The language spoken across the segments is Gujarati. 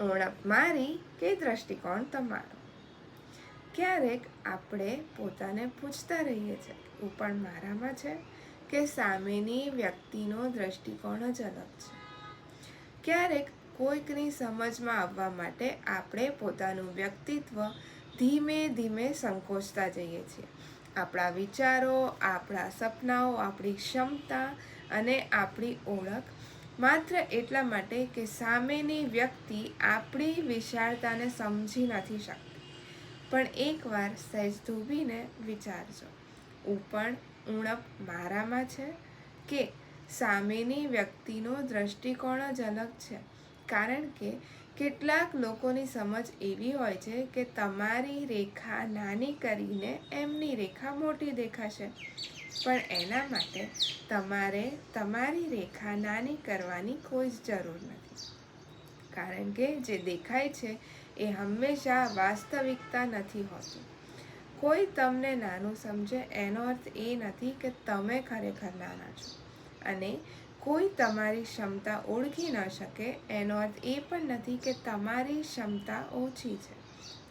ઉણપ મારી કે દ્રષ્ટિકોણ તમારો? ક્યારેક આપણે પોતાને પૂછતા રહીએ છીએ, હું પણ મારામાં છે કે સામેની વ્યક્તિનો દ્રષ્ટિકોણ જ અલગ છે? ક્યારેક કોઈકની સમજમાં આવવા માટે આપણે પોતાનું વ્યક્તિત્વ ધીમે ધીમે સંકોચતા જઈએ છીએ. આપણા વિચારો, આપણા સપનાઓ, આપણી ક્ષમતા અને આપણી ઓળખ માત્ર એટલા માટે કે સામેની વ્યક્તિ આપણી વિશાળતાને સમજી નથી શકતી. પણ એકવાર સહેજ થોભીને વિચારજો, હું પણ ઉણપ મારામાં છે કે સામેની વ્યક્તિનો દ્રષ્ટિકોણ જ અલગ છે? કારણ કે કેટલાક લોકોની સમજ એવી હોય છે કે તમારી રેખા નાની કરીને એમની રેખા મોટી દેખાશે. પણ એના માટે તમારે તમારી રેખા નાની કરવાની કોઈ જ જરૂર નથી. કારણ કે જે દેખાય છે એ હંમેશા વાસ્તવિકતા નથી હોતું. કોઈ તમને નાનું સમજે એનો અર્થ એ નથી કે તમે ખરેખર નાના છો. અને કોઈ તમારી ક્ષમતા ઓળખી ન શકે એનો અર્થ એ પણ નથી કે તમારી ક્ષમતા ઓછી છે.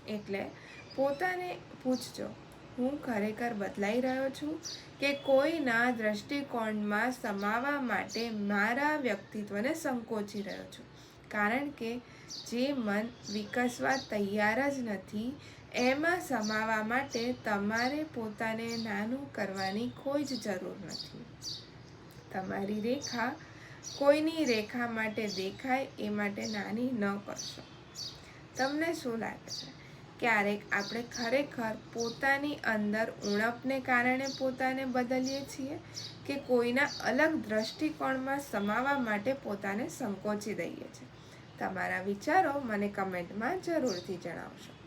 એટલે પોતાને પૂછજો, હું ખરેખર બદલાઈ રહ્યો છું કે કોઈના દ્રષ્ટિકોણમાં સમાવવા માટે મારા વ્યક્તિત્વને સંકોચી રહ્યો છું? કારણ કે જે મન વિકસવા તૈયાર જ નથી એમાં સમાવવા માટે તમારે પોતાને નાનું કરવાની કોઈ જ જરૂર નથી. તમારી રેખા કોઈની રેખા માટે દેખાય એ માટે નાની ન કરશો. તમને શું લાગે છે, ક્યારેક આપણે ખરેખર પોતાની અંદર ઉણપને કારણે પોતાને બદલીએ છીએ કે કોઈના અલગ દ્રષ્ટિકોણમાં સમાવવા માટે પોતાને સંકોચી દઈએ છીએ? તમારા વિચારો મને કમેન્ટમાં જરૂરથી જણાવશો.